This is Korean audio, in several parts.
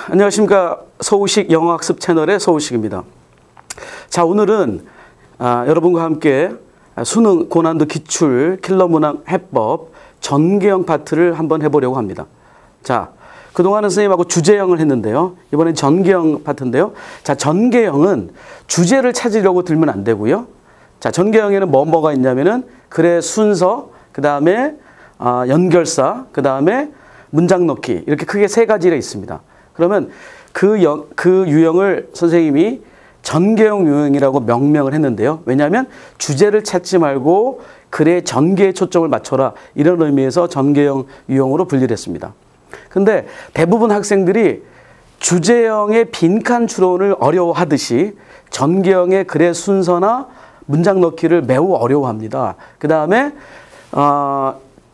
안녕하십니까. 서우식 영어학습 채널의 서우식입니다. 자, 오늘은 여러분과 함께 수능 고난도 기출 킬러 문항 해법 전개형 파트를 한번 해보려고 합니다. 자, 그동안은 선생님하고 주제형을 했는데요. 이번엔 전개형 파트인데요. 자, 전개형은 주제를 찾으려고 들면 안 되고요. 자, 전개형에는 뭐가 있냐면은 글의 순서, 그 다음에 연결사, 그 다음에 문장 넣기, 이렇게 크게 세 가지가 있습니다. 그러면 그 유형을 선생님이 전개형 유형이라고 명명을 했는데요. 왜냐하면 주제를 찾지 말고 글의 전개에 초점을 맞춰라, 이런 의미에서 전개형 유형으로 분리를 했습니다. 근데 대부분 학생들이 주제형의 빈칸 추론을 어려워하듯이 전개형의 글의 순서나 문장 넣기를 매우 어려워합니다. 그 다음에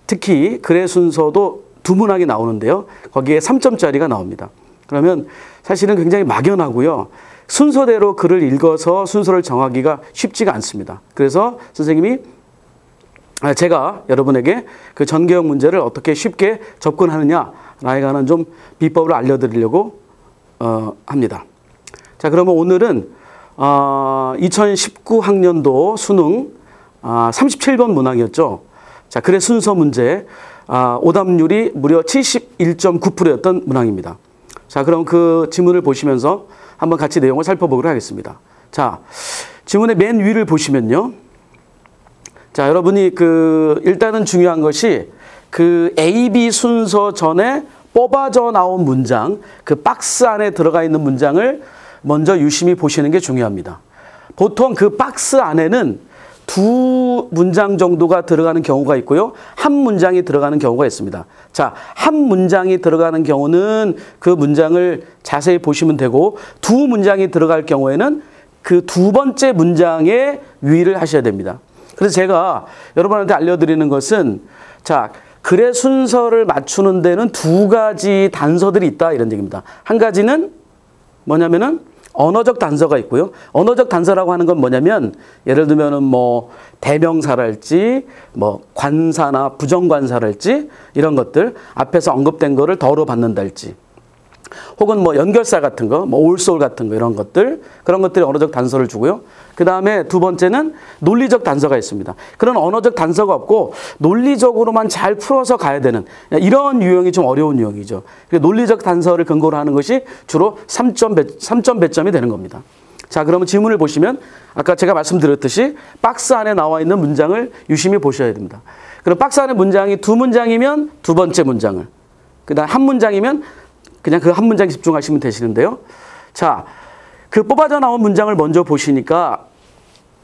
특히 글의 순서도 두 문항이 나오는데요. 거기에 3점짜리가 나옵니다. 그러면 사실은 굉장히 막연하고요. 순서대로 글을 읽어서 순서를 정하기가 쉽지가 않습니다. 그래서 선생님이 제가 여러분에게 그 전개형 문제를 어떻게 쉽게 접근하느냐에 관한 좀 비법을 알려드리려고 합니다. 자, 그러면 오늘은 2019 학년도 수능 37번 문항이었죠. 자, 글의 순서 문제 오답률이 무려 71.9%였던 문항입니다. 자, 그럼 그 지문을 보시면서 한번 같이 내용을 살펴보도록 하겠습니다. 자, 지문의 맨 위를 보시면요. 자, 여러분이 일단은 중요한 것이 그 A, B 순서 전에 뽑아져 나온 문장, 그 박스 안에 들어가 있는 문장을 먼저 유심히 보시는 게 중요합니다. 보통 그 박스 안에는 두 문장 정도가 들어가는 경우가 있고요. 한 문장이 들어가는 경우가 있습니다. 자, 한 문장이 들어가는 경우는 그 문장을 자세히 보시면 되고, 두 문장이 들어갈 경우에는 그 두 번째 문장에 유의를 하셔야 됩니다. 그래서 제가 여러분한테 알려드리는 것은, 자, 글의 순서를 맞추는 데는 두 가지 단서들이 있다, 이런 얘기입니다. 한 가지는 뭐냐면은 언어적 단서가 있고요. 언어적 단서라고 하는 건 뭐냐면, 예를 들면은 뭐 대명사랄지 뭐 관사나 부정관사랄지 이런 것들, 앞에서 언급된 거를 덜어 받는달지, 혹은 뭐 연결사 같은 거, 뭐 올솔 같은 거, 이런 것들, 그런 것들이 언어적 단서를 주고요. 그 다음에 두 번째는 논리적 단서가 있습니다. 그런 언어적 단서가 없고 논리적으로만 잘 풀어서 가야 되는 이런 유형이 좀 어려운 유형이죠. 논리적 단서를 근거로 하는 것이 주로 3점 배점이 되는 겁니다. 자, 그러면 지문을 보시면 아까 제가 말씀드렸듯이 박스 안에 나와 있는 문장을 유심히 보셔야 됩니다. 그럼 박스 안에 문장이 두 문장이면 두 번째 문장을, 그 다음 한 문장이면 그냥 그 한 문장에 집중하시면 되시는데요. 자, 그 뽑아져 나온 문장을 먼저 보시니까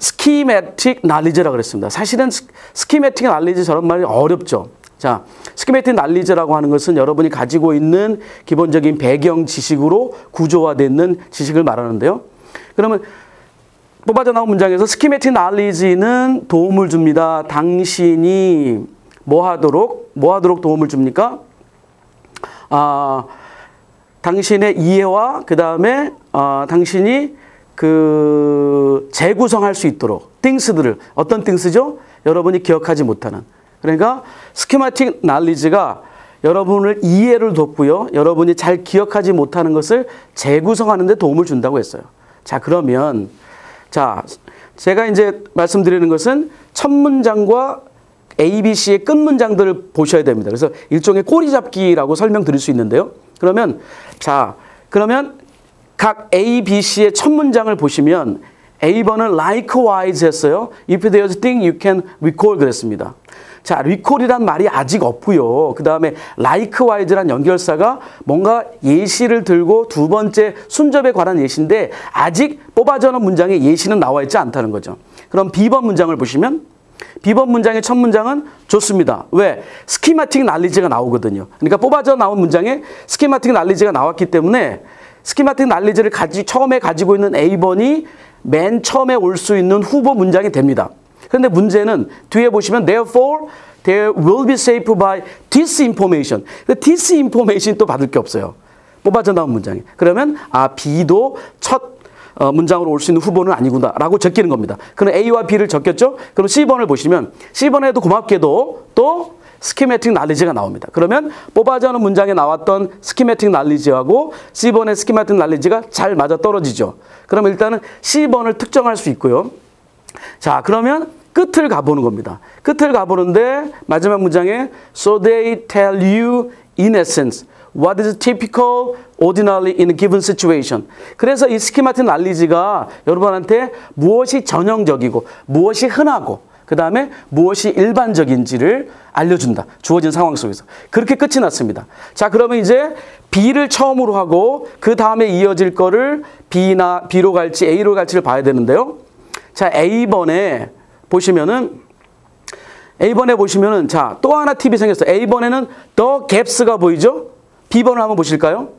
schematic knowledge라고 그랬습니다. 사실은 schematic knowledge, 저런 말이 어렵죠. 자, schematic knowledge라고 하는 것은 여러분이 가지고 있는 기본적인 배경 지식으로 구조화되어 있는 지식을 말하는데요. 그러면 뽑아져 나온 문장에서 schematic knowledge는 도움을 줍니다. 당신이 뭐 하도록 도움을 줍니까? 당신의 이해와 그 다음에 당신이 재구성할 수 있도록 things들을, 어떤 things죠? 여러분이 기억하지 못하는. 그러니까 schematic knowledge가 여러분을 이해를 돕고요. 여러분이 잘 기억하지 못하는 것을 재구성하는 데 도움을 준다고 했어요. 자, 그러면 자, 제가 이제 말씀드리는 것은 첫 문장과 A, B, C의 끝 문장들을 보셔야 됩니다. 그래서 일종의 꼬리 잡기라고 설명드릴 수 있는데요. 그러면 각 A, B, C의 첫 문장을 보시면 A번은 likewise 했어요. If there's a thing you can recall 그랬습니다. 자, recall이란 말이 아직 없고요. 그 다음에 likewise란 연결사가 뭔가 예시를 들고 두 번째 순접에 관한 예시인데 아직 뽑아져 놓은 문장에 예시는 나와 있지 않다는 거죠. 그럼 B번 문장을 보시면 B번 문장의 첫 문장은 좋습니다. 왜? 스키마틱 날리지가 나오거든요. 그러니까 뽑아져 나온 문장에 스키마틱 날리지가 나왔기 때문에 스키마틱 날리지를 처음에 가지고 있는 A번이 맨 처음에 올 수 있는 후보 문장이 됩니다. 그런데 문제는 뒤에 보시면 therefore there will be saved by this information. this information 또 받을 게 없어요. 뽑아져 나온 문장이. 그러면 B도 첫 문장으로 올 수 있는 후보는 아니구나 라고 적히는 겁니다. 그럼 A와 B를 적혔죠? 그럼 C번을 보시면 C번에도 고맙게도 또 스키매틱 날리지가 나옵니다. 그러면 뽑아져는 문장에 나왔던 스키매틱 날리지하고 C번의 스키매틱 날리지가 잘 맞아 떨어지죠. 그러면 일단은 C번을 특정할 수 있고요. 자, 그러면 끝을 가보는 겁니다. 끝을 가보는데 마지막 문장에 So they tell you in essence what is typical, ordinary in a given situation. 그래서 이 스키매틱 날리지가 여러분한테 무엇이 전형적이고 무엇이 흔하고 그 다음에 무엇이 일반적인지를 알려준다. 주어진 상황 속에서. 그렇게 끝이 났습니다. 자, 그러면 이제 B를 처음으로 하고 그 다음에 이어질 거를 B로 갈지 A로 갈지를 봐야 되는데요. 자, A번에 보시면은 자, 또 하나 팁이 생겼어요. A번에는 the gaps가 보이죠? B번을 한번 보실까요?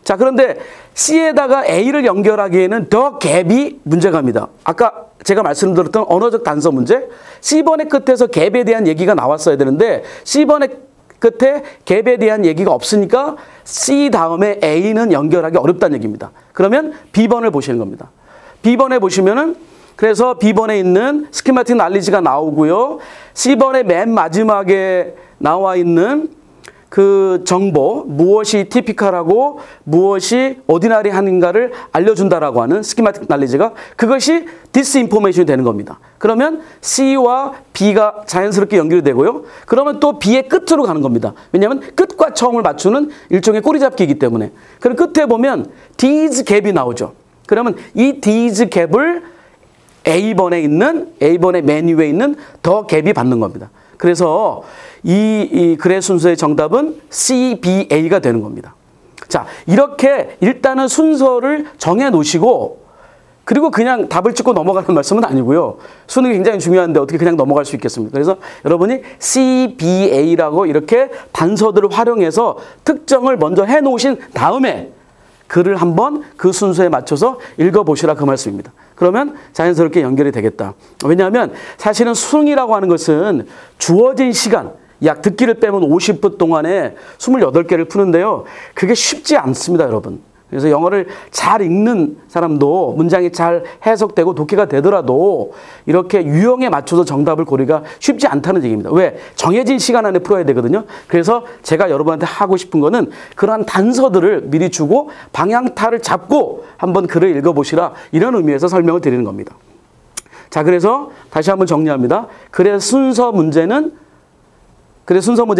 자, 그런데 C에다가 A를 연결하기에는 the gap이 문제갑니다. 아까 제가 말씀드렸던 언어적 단서 문제, C번의 끝에서 갭에 대한 얘기가 나왔어야 되는데 C번의 끝에 갭에 대한 얘기가 없으니까 C 다음에 A는 연결하기 어렵다는 얘기입니다. 그러면 B번을 보시는 겁니다. B번에 보시면은 그래서 B번에 있는 스키매틱 날리지가 나오고요. C번의 맨 마지막에 나와 있는 그 정보, 무엇이 티피컬하고 무엇이 오디너리한가를 알려준다라고 하는 스키매틱 날리지가 그것이 디스인포메이션이 되는 겁니다. 그러면 C와 B가 자연스럽게 연결이 되고요. 그러면 또 B의 끝으로 가는 겁니다. 왜냐하면 끝과 처음을 맞추는 일종의 꼬리잡기이기 때문에. 그럼 끝에 보면 these gap이 나오죠. 그러면 이 these gap을 A번의 맨 위에 있는 더 갭이 받는 겁니다. 그래서 이 글의 순서의 정답은 CBA가 되는 겁니다. 자, 이렇게 일단은 순서를 정해 놓으시고 그리고 그냥 답을 찍고 넘어가는 말씀은 아니고요. 수능이 굉장히 중요한데 어떻게 그냥 넘어갈 수 있겠습니까? 그래서 여러분이 CBA라고 이렇게 단서들을 활용해서 특정을 먼저 해 놓으신 다음에 글을 한번 그 순서에 맞춰서 읽어보시라 그 말씀입니다. 그러면 자연스럽게 연결이 되겠다. 왜냐하면 사실은 수능이라고 하는 것은 주어진 시간, 약 듣기를 빼면 50분 동안에 28개를 푸는데요. 그게 쉽지 않습니다, 여러분. 그래서 영어를 잘 읽는 사람도 문장이 잘 해석되고 독해가 되더라도 이렇게 유형에 맞춰서 정답을 고르기가 쉽지 않다는 얘기입니다. 왜? 정해진 시간 안에 풀어야 되거든요. 그래서 제가 여러분한테 하고 싶은 거는 그러한 단서들을 미리 주고 방향타를 잡고 한번 글을 읽어보시라 이런 의미에서 설명을 드리는 겁니다. 자, 그래서 다시 한번 정리합니다. 글의 순서 문제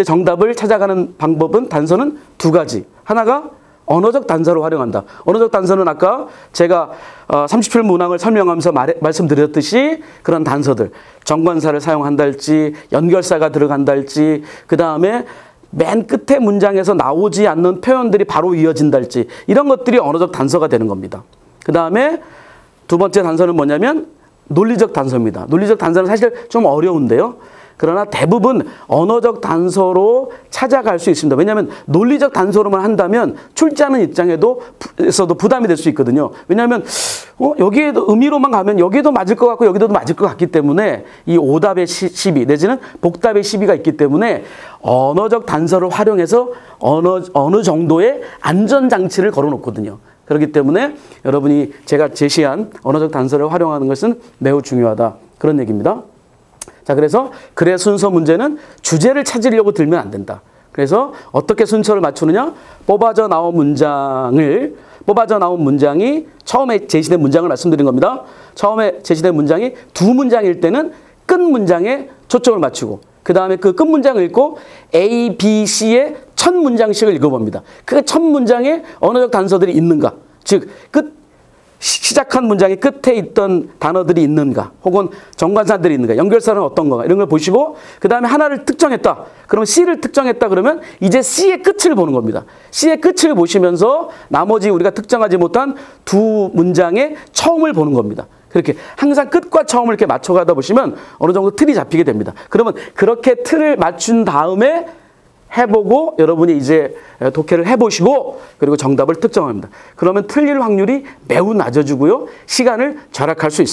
정답을 찾아가는 방법은 단서는 두 가지. 하나가 언어적 단서를 활용한다. 언어적 단서는 아까 제가 37 문항을 설명하면서 말씀드렸듯이 그런 단서들, 정관사를 사용한달지, 연결사가 들어간달지, 그 다음에 맨 끝에 문장에서 나오지 않는 표현들이 바로 이어진달지 이런 것들이 언어적 단서가 되는 겁니다. 그 다음에 두 번째 단서는 뭐냐면 논리적 단서입니다. 논리적 단서는 사실 좀 어려운데요. 그러나 대부분 언어적 단서로 찾아갈 수 있습니다. 왜냐하면 논리적 단서로만 한다면 출제하는 입장에서도 부담이 될 수 있거든요. 왜냐하면 여기에도 의미로만 가면 여기도 맞을 것 같고 여기도 맞을 것 같기 때문에 이 오답의 시비 내지는 복답의 시비가 있기 때문에 언어적 단서를 활용해서 어느 정도의 안전장치를 걸어놓거든요. 그렇기 때문에 여러분이 제가 제시한 언어적 단서를 활용하는 것은 매우 중요하다. 그런 얘기입니다. 자, 그래서 글의 순서 문제는 주제를 찾으려고 들면 안 된다. 그래서 어떻게 순서를 맞추느냐? 뽑아져 나온 문장이 처음에 제시된 문장을 말씀드린 겁니다. 처음에 제시된 문장이 두 문장일 때는 끝 문장에 초점을 맞추고 그 다음에 그 끝 문장을 읽고 A, B, C의 첫 문장씩을 읽어봅니다. 그 첫 문장에 언어적 단서들이 있는가? 즉, 시작한 문장의 끝에 있던 단어들이 있는가 혹은 정관사들이 있는가 연결사는 어떤 건가 이런 걸 보시고 그 다음에 하나를 특정했다. 그러면 C를 특정했다 그러면 이제 C의 끝을 보는 겁니다. C의 끝을 보시면서 나머지 우리가 특정하지 못한 두 문장의 처음을 보는 겁니다. 그렇게 항상 끝과 처음을 이렇게 맞춰가다 보시면 어느 정도 틀이 잡히게 됩니다. 그러면 그렇게 틀을 맞춘 다음에 해보고 여러분이 이제 독해를 해보시고 그리고 정답을 특정합니다. 그러면 틀릴 확률이 매우 낮아지고요. 시간을 절약할 수 있습니다.